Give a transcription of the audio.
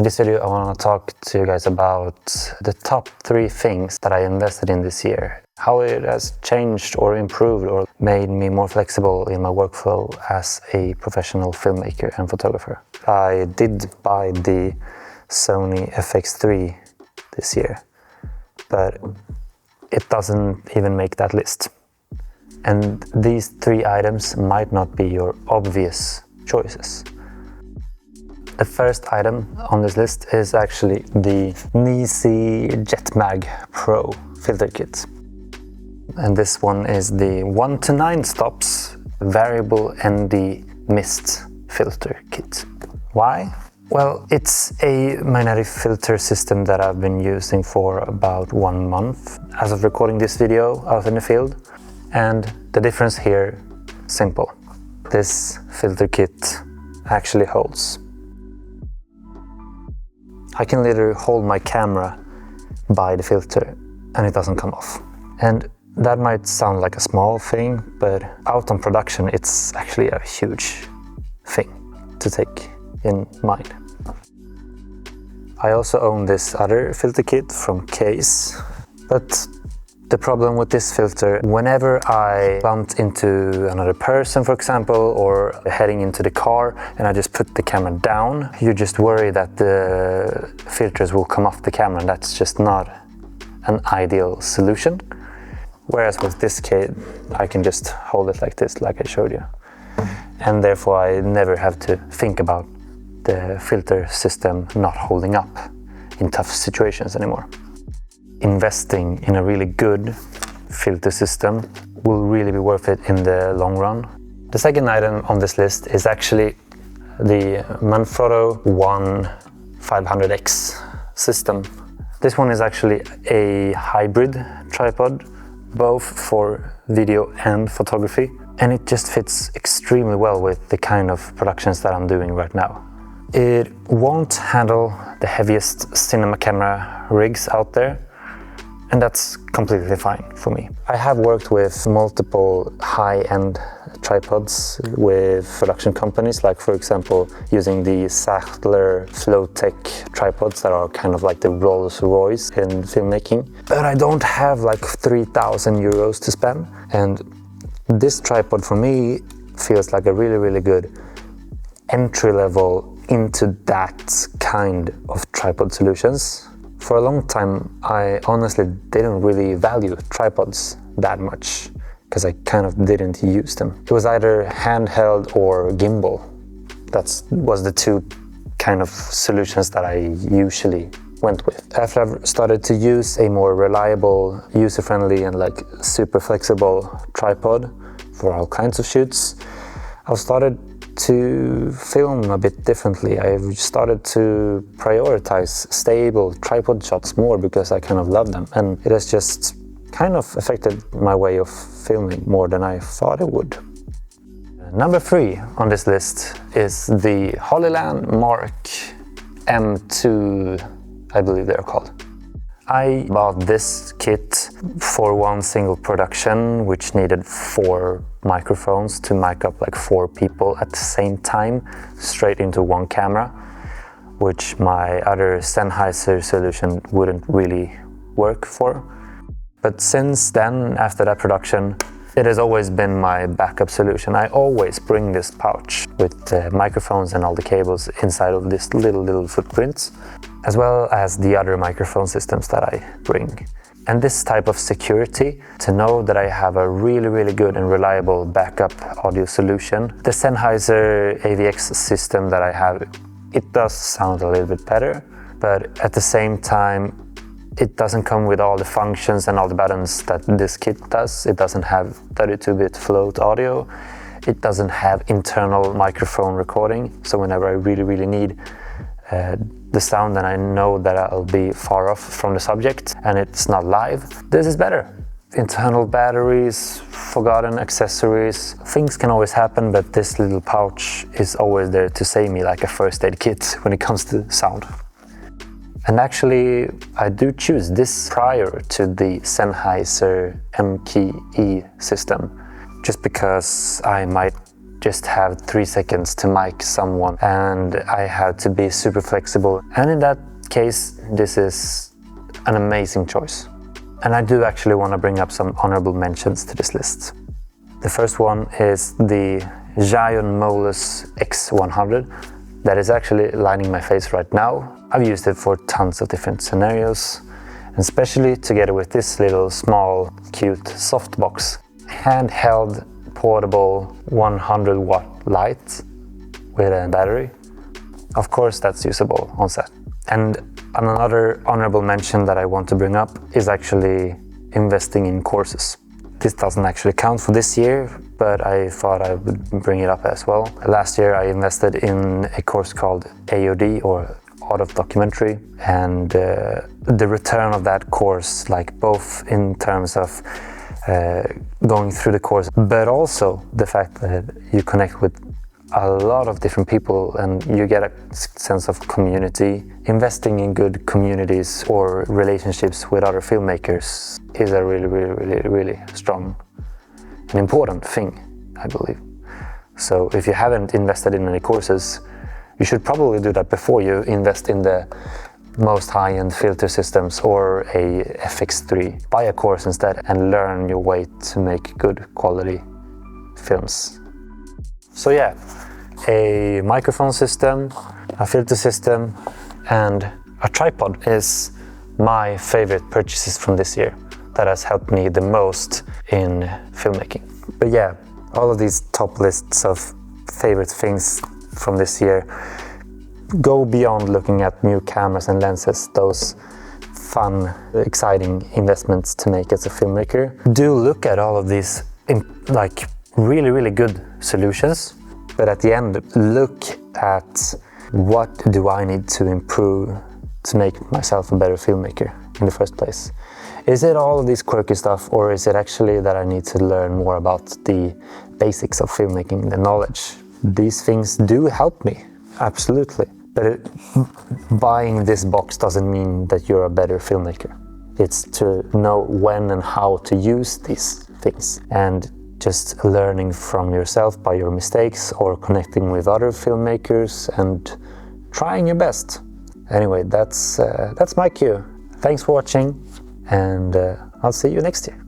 In this video I want to talk to you guys about the top 3 things that I invested in this year. How it has changed or improved or made me more flexible in my workflow as a professional filmmaker and photographer. I did buy the Sony FX3 this year, but it doesn't even make that list. And these 3 items might not be your obvious choices. The first item on this list is actually the NiSi JetMag Pro filter kit. And this one is the 1 to 9 stops variable ND mist filter kit. Why? Well, it's a magnetic filter system that I've been using for about 1 month as of recording this video out in the field. And the difference here, simple. This filter kit actually holds. I can literally hold my camera by the filter and it doesn't come off. And that might sound like a small thing, but out on production it's actually a huge thing to take in mind. I also own this other filter kit from Case, but the problem with this filter, whenever I bumped into another person, for example, or heading into the car and I just put the camera down, you just worry that the filters will come off the camera, and that's just not an ideal solution. Whereas with this kit, I can just hold it like this, like I showed you. And therefore I never have to think about the filter system not holding up in tough situations anymore. Investing in a really good filter system will really be worth it in the long run. The second item on this list is actually the Manfrotto One 500X system. This one is actually a hybrid tripod, both for video and photography, and it just fits extremely well with the kind of productions that I'm doing right now. It won't handle the heaviest cinema camera rigs out there, and that's completely fine for me. I have worked with multiple high-end tripods with production companies, like for example using the Sachtler Flowtech tripods that are kind of like the Rolls-Royce in filmmaking. But I don't have like 3,000 euros to spend, and this tripod for me feels like a really good entry level into that kind of tripod solutions. For a long time, I honestly didn't really value tripods that much because I kind of didn't use them. It was either handheld or gimbal. That was the 2 kind of solutions that I usually went with. After I've started to use a more reliable, user-friendly and like super flexible tripod for all kinds of shoots, I've started to film a bit differently. I've started to prioritize stable tripod shots more because I kind of love them, and it has just kind of affected my way of filming more than I thought it would. Number 3 on this list is the Hollyland Lark M2, I believe they're called. I bought this kit for one single production, which needed 4 microphones to mic up like 4 people at the same time, straight into one camera, which my other Sennheiser solution wouldn't really work for. But since then, after that production, it has always been my backup solution. I always bring this pouch with the microphones and all the cables inside of this little footprints, as well as the other microphone systems that I bring. And this type of security, to know that I have a really good and reliable backup audio solution. The Sennheiser AVX system that I have, it does sound a little bit better, but at the same time, it doesn't come with all the functions and all the buttons that this kit does. It doesn't have 32-bit float audio. It doesn't have internal microphone recording. So whenever I really need the sound and I know that I'll be far off from the subject and it's not live, this is better. Internal batteries, forgotten accessories, things can always happen, but this little pouch is always there to save me like a first aid kit when it comes to sound. And actually, I do choose this prior to the Sennheiser MKE system, just because I might just have 3 seconds to mic someone, and I have to be super flexible. And in that case, this is an amazing choice. And I do actually want to bring up some honorable mentions to this list. The first one is the Zhiyun Molus X100 that is actually lining my face right now. I've used it for tons of different scenarios, and especially together with this little small cute softbox. Handheld portable 100 watt light with a battery. Of course that's usable on set. And another honorable mention that I want to bring up is actually investing in courses. This doesn't actually count for this year, but I thought I would bring it up as well. Last year I invested in a course called AOD, or Art of Documentary, and the return of that course, like both in terms of going through the course, but also the fact that you connect with a lot of different people and you get a sense of community. Investing in good communities or relationships with other filmmakers is a really strong and important thing, I believe. So if you haven't invested in any courses, you should probably do that before you invest in the most high-end filter systems or a FX3. Buy a course instead and learn your way to make good quality films. So yeah, a microphone system, a filter system, and a tripod is my favorite purchases from this year that has helped me the most in filmmaking. But yeah, all of these top lists of favorite things from this year go beyond looking at new cameras and lenses, those fun, exciting investments to make as a filmmaker. Do look at all of these like really good solutions, but at the end, look at what do I need to improve to make myself a better filmmaker in the first place. Is it all of this quirky stuff, or is it actually that I need to learn more about the basics of filmmaking, the knowledge? These things do help me, absolutely. But buying this box doesn't mean that you're a better filmmaker. It's to know when and how to use these things, and just learning from yourself by your mistakes or connecting with other filmmakers and trying your best. Anyway, that's my cue. Thanks for watching, and I'll see you next year.